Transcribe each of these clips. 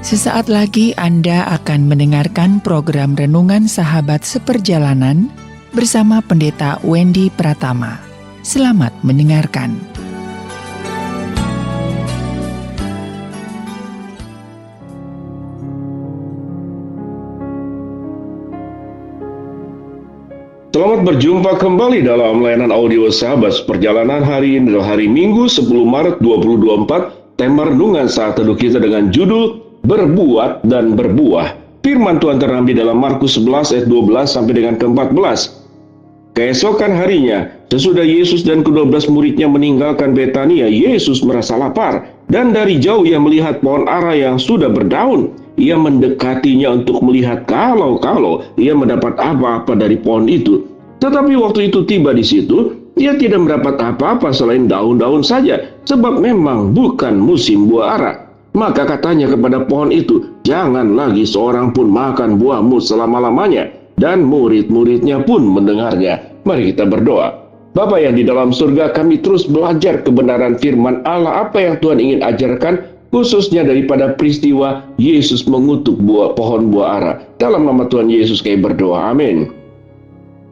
Sesaat lagi Anda akan mendengarkan program Renungan Sahabat Seperjalanan bersama Pendeta Wendy Pratama. Selamat mendengarkan. Selamat berjumpa kembali dalam layanan audio Sahabat Seperjalanan. Hari ini adalah hari Minggu 10 Maret 2024. Tema renungan saat teduh kita dengan judul Berbuat dan Berbuah. Firman Tuhan terambil dalam Markus 11 ayat 12 sampai dengan ke-14. Keesokan harinya, sesudah Yesus dan ke-12 muridnya meninggalkan Betania, Yesus merasa lapar. Dan dari jauh ia melihat pohon ara yang sudah berdaun. Ia mendekatinya untuk melihat kalau ia mendapat apa-apa dari pohon itu. Tetapi waktu itu tiba di situ, ia tidak mendapat apa-apa selain daun-daun saja, sebab memang bukan musim buah ara. Maka katanya kepada pohon itu, "Jangan lagi seorang pun makan buahmu selama-lamanya." Dan murid-muridnya pun mendengarnya. Mari kita berdoa. Bapa yang di dalam surga, kami terus belajar kebenaran firman Allah, apa yang Tuhan ingin ajarkan, khususnya daripada peristiwa Yesus mengutuk pohon buah ara. Dalam nama Tuhan Yesus kami berdoa, amin.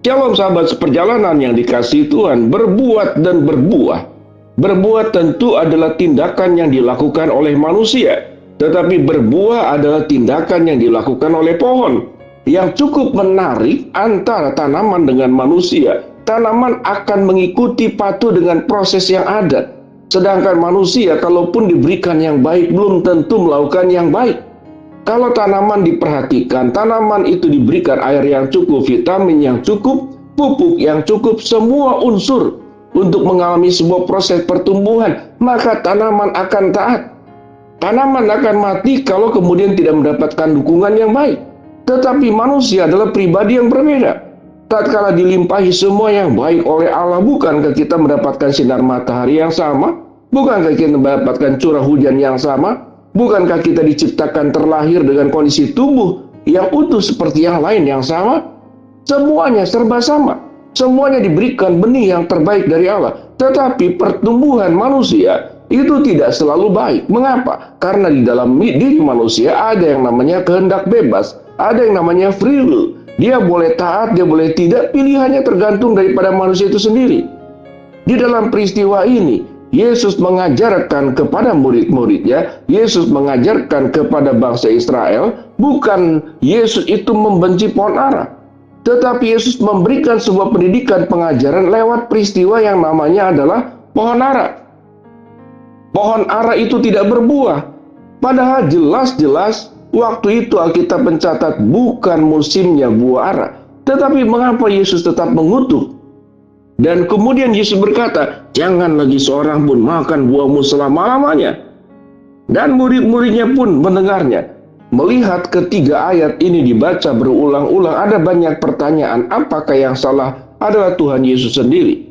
Shalom sahabat seperjalanan yang dikasihi Tuhan. Berbuat dan berbuah. Berbuat tentu adalah tindakan yang dilakukan oleh manusia, tetapi berbuah adalah tindakan yang dilakukan oleh pohon. Yang cukup menarik antara tanaman dengan manusia, tanaman akan mengikuti patuh dengan proses yang ada. Sedangkan manusia, kalaupun diberikan yang baik, belum tentu melakukan yang baik. Kalau tanaman diperhatikan, tanaman itu diberikan air yang cukup, vitamin yang cukup, pupuk yang cukup, semua unsur untuk mengalami sebuah proses pertumbuhan, maka tanaman akan taat. Tanaman akan mati kalau kemudian tidak mendapatkan dukungan yang baik. Tetapi manusia adalah pribadi yang berbeda. Tatkala dilimpahi semua yang baik oleh Allah, bukankah kita mendapatkan sinar matahari yang sama? Bukankah kita mendapatkan curah hujan yang sama? Bukankah kita diciptakan terlahir dengan kondisi tubuh yang utuh seperti yang lain yang sama? Semuanya serba sama. Semuanya diberikan benih yang terbaik dari Allah. Tetapi pertumbuhan manusia itu tidak selalu baik. Mengapa? Karena di dalam diri manusia ada yang namanya kehendak bebas. Ada yang namanya free will. Dia boleh taat, dia boleh tidak. Pilihannya tergantung daripada manusia itu sendiri. Di dalam peristiwa ini, Yesus mengajarkan kepada murid-muridnya, Yesus mengajarkan kepada bangsa Israel, bukan Yesus itu membenci pohon ara. Tetapi Yesus memberikan sebuah pendidikan pengajaran lewat peristiwa yang namanya adalah pohon ara. Pohon ara itu tidak berbuah. Padahal jelas-jelas waktu itu Alkitab mencatat bukan musimnya buah ara. Tetapi mengapa Yesus tetap mengutuk? Dan kemudian Yesus berkata, "Jangan lagi seorang pun makan buahmu selama-lamanya." Dan murid-muridnya pun mendengarnya. Melihat ketiga ayat ini dibaca berulang-ulang, ada banyak pertanyaan. Apakah yang salah adalah Tuhan Yesus sendiri?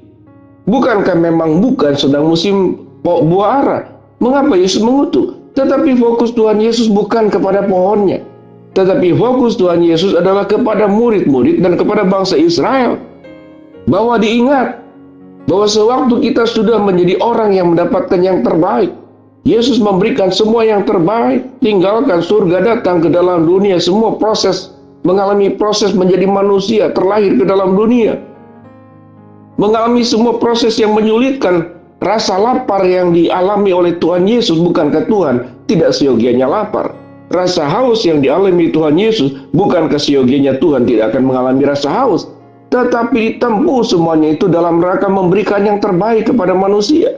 Bukankah memang bukan sedang musim buah ara? Mengapa Yesus mengutuk? Tetapi fokus Tuhan Yesus bukan kepada pohonnya. Tetapi fokus Tuhan Yesus adalah kepada murid-murid dan kepada bangsa Israel. Bahwa diingat bahwa sewaktu kita sudah menjadi orang yang mendapatkan yang terbaik, Yesus memberikan semua yang terbaik, tinggalkan surga, datang ke dalam dunia, semua proses, mengalami proses menjadi manusia, terlahir ke dalam dunia. Mengalami semua proses yang menyulitkan, rasa lapar yang dialami oleh Tuhan Yesus, bukankah Tuhan tidak seyogianya lapar? Rasa haus yang dialami Tuhan Yesus, bukankah seyogianya Tuhan tidak akan mengalami rasa haus? Tetapi ditempuh semuanya itu dalam rangka memberikan yang terbaik kepada manusia.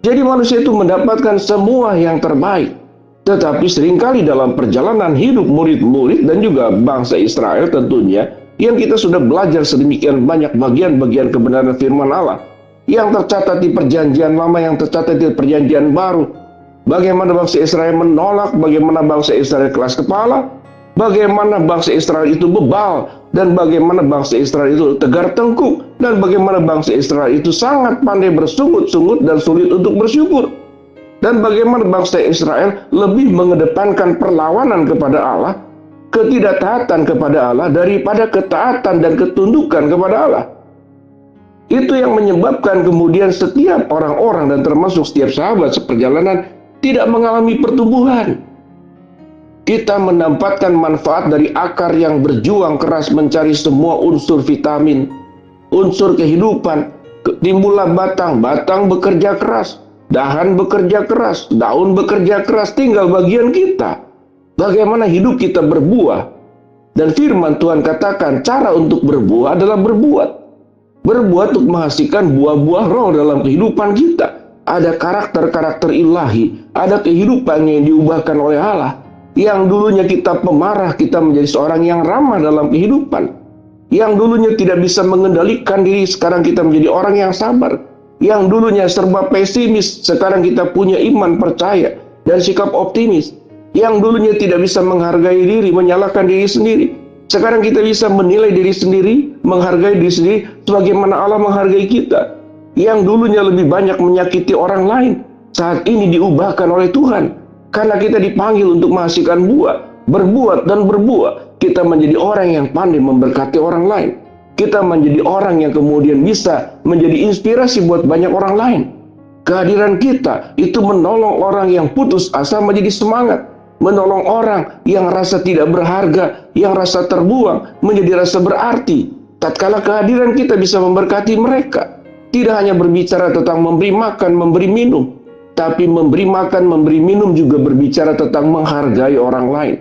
Jadi manusia itu mendapatkan semua yang terbaik. Tetapi seringkali dalam perjalanan hidup murid-murid dan juga bangsa Israel tentunya, yang kita sudah belajar sedemikian banyak bagian-bagian kebenaran firman Allah, yang tercatat di perjanjian lama, yang tercatat di perjanjian baru. Bagaimana bangsa Israel menolak, bagaimana bangsa Israel keras kepala, bagaimana bangsa Israel itu bebal, dan bagaimana bangsa Israel itu tegar tengkuk, dan bagaimana bangsa Israel itu sangat pandai bersungut-sungut dan sulit untuk bersyukur. Dan bagaimana bangsa Israel lebih mengedepankan perlawanan kepada Allah, ketidaktaatan kepada Allah, daripada ketaatan dan ketundukan kepada Allah. Itu yang menyebabkan kemudian setiap orang-orang dan termasuk setiap sahabat seperjalanan tidak mengalami pertumbuhan. Kita mendapatkan manfaat dari akar yang berjuang keras mencari semua unsur vitamin, unsur kehidupan. Timbullah batang, batang bekerja keras, dahan bekerja keras, daun bekerja keras, tinggal bagian kita. Bagaimana hidup kita berbuah. Dan firman Tuhan katakan cara untuk berbuah adalah berbuat. Berbuat untuk menghasilkan buah-buah roh dalam kehidupan kita. Ada karakter-karakter ilahi, ada kehidupan yang diubahkan oleh Allah. Yang dulunya kita pemarah, kita menjadi seorang yang ramah dalam kehidupan. Yang dulunya tidak bisa mengendalikan diri, sekarang kita menjadi orang yang sabar. Yang dulunya serba pesimis, sekarang kita punya iman percaya dan sikap optimis. Yang dulunya tidak bisa menghargai diri, menyalahkan diri sendiri, sekarang kita bisa menilai diri sendiri, menghargai diri sendiri sebagaimana Allah menghargai kita. Yang dulunya lebih banyak menyakiti orang lain, saat ini diubahkan oleh Tuhan. Karena kita dipanggil untuk menghasilkan buah, berbuat dan berbuah. Kita menjadi orang yang pandai memberkati orang lain. Kita menjadi orang yang kemudian bisa menjadi inspirasi buat banyak orang lain. Kehadiran kita itu menolong orang yang putus asa menjadi semangat. Menolong orang yang rasa tidak berharga, yang rasa terbuang, menjadi rasa berarti. Tatkala kehadiran kita bisa memberkati mereka. Tidak hanya berbicara tentang memberi makan, memberi minum, tapi memberi makan, memberi minum juga berbicara tentang menghargai orang lain.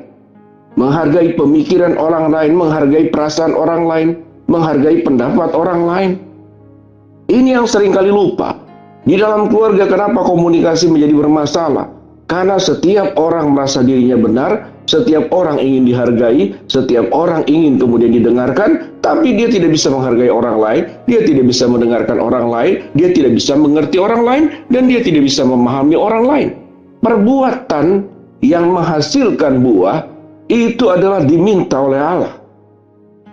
Menghargai pemikiran orang lain, menghargai perasaan orang lain, menghargai pendapat orang lain. Ini yang seringkali lupa. Di dalam keluarga kenapa komunikasi menjadi bermasalah? Karena setiap orang merasa dirinya benar, setiap orang ingin dihargai, setiap orang ingin kemudian didengarkan, tapi dia tidak bisa menghargai orang lain, dia tidak bisa mendengarkan orang lain, dia tidak bisa mengerti orang lain, dan dia tidak bisa memahami orang lain. Perbuatan yang menghasilkan buah itu adalah diminta oleh Allah.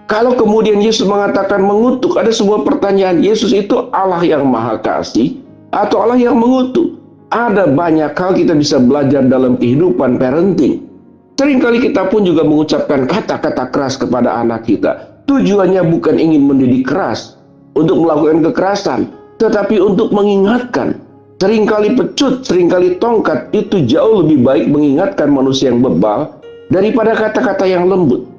Kalau kemudian Yesus mengatakan mengutuk, ada sebuah pertanyaan, Yesus itu Allah yang maha kasih atau Allah yang mengutuk? Ada banyak hal kita bisa belajar dalam kehidupan parenting. Seringkali kita pun juga mengucapkan kata-kata keras kepada anak kita. Tujuannya bukan ingin mendidik keras, untuk melakukan kekerasan, tetapi untuk mengingatkan. Seringkali pecut, seringkali tongkat, itu jauh lebih baik mengingatkan manusia yang bebal daripada kata-kata yang lembut.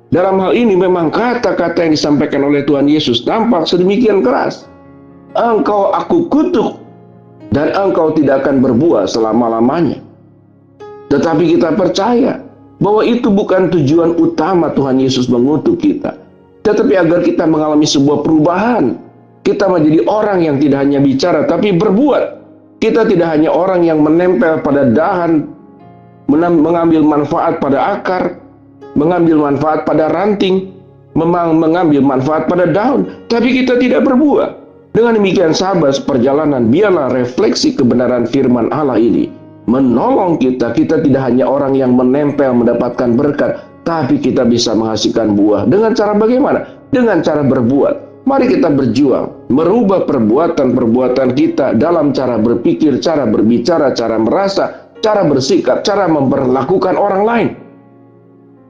Dalam hal ini memang kata-kata yang disampaikan oleh Tuhan Yesus nampak sedemikian keras. Engkau aku kutuk, dan engkau tidak akan berbuah selama-lamanya. Tetapi kita percaya bahwa itu bukan tujuan utama Tuhan Yesus mengutuk kita. Tetapi agar kita mengalami sebuah perubahan. Kita menjadi orang yang tidak hanya bicara, tapi berbuat. Kita tidak hanya orang yang menempel pada dahan, mengambil manfaat pada akar, mengambil manfaat pada ranting, mengambil manfaat pada daun. Tapi kita tidak berbuah. Dengan demikian sahabat perjalanan, biarlah refleksi kebenaran firman Allah ini menolong kita. Kita tidak hanya orang yang menempel mendapatkan berkat, tapi kita bisa menghasilkan buah. Dengan cara bagaimana? Dengan cara berbuat. Mari kita berjuang, merubah perbuatan-perbuatan kita dalam cara berpikir, cara berbicara, cara merasa, cara bersikap, cara memperlakukan orang lain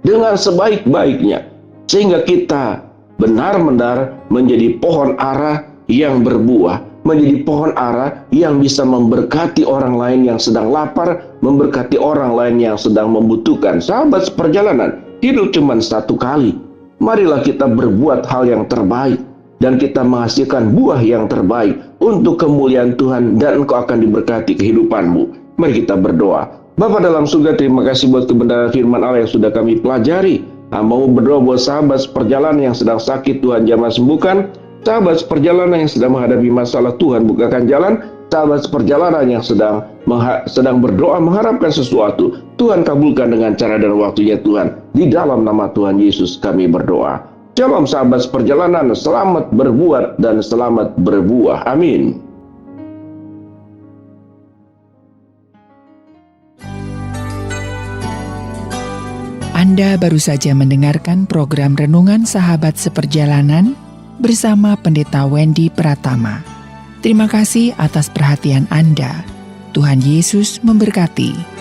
dengan sebaik-baiknya. Sehingga kita benar-benar menjadi pohon ara yang berbuah, menjadi pohon ara yang bisa memberkati orang lain yang sedang lapar, memberkati orang lain yang sedang membutuhkan. Sahabat seperjalanan, hidup cuma satu kali. Marilah kita berbuat hal yang terbaik, dan kita menghasilkan buah yang terbaik untuk kemuliaan Tuhan, dan engkau akan diberkati kehidupanmu. Mari kita berdoa. Bapa dalam surga, terima kasih buat kebenaran firman Allah yang sudah kami pelajari. Hamba berdoa buat sahabat seperjalanan yang sedang sakit, Tuhan jamah sembuhkan. Sahabat seperjalanan yang sedang menghadapi masalah, Tuhan bukakan jalan. Sahabat seperjalanan yang sedang berdoa mengharapkan sesuatu, Tuhan kabulkan dengan cara dan waktunya Tuhan. Di dalam nama Tuhan Yesus kami berdoa. Shalom sahabat seperjalanan, selamat berbuat dan selamat berbuah. Amin. Anda baru saja mendengarkan program Renungan Sahabat Seperjalanan bersama Pendeta Wendy Pratama. Terima kasih atas perhatian Anda. Tuhan Yesus memberkati.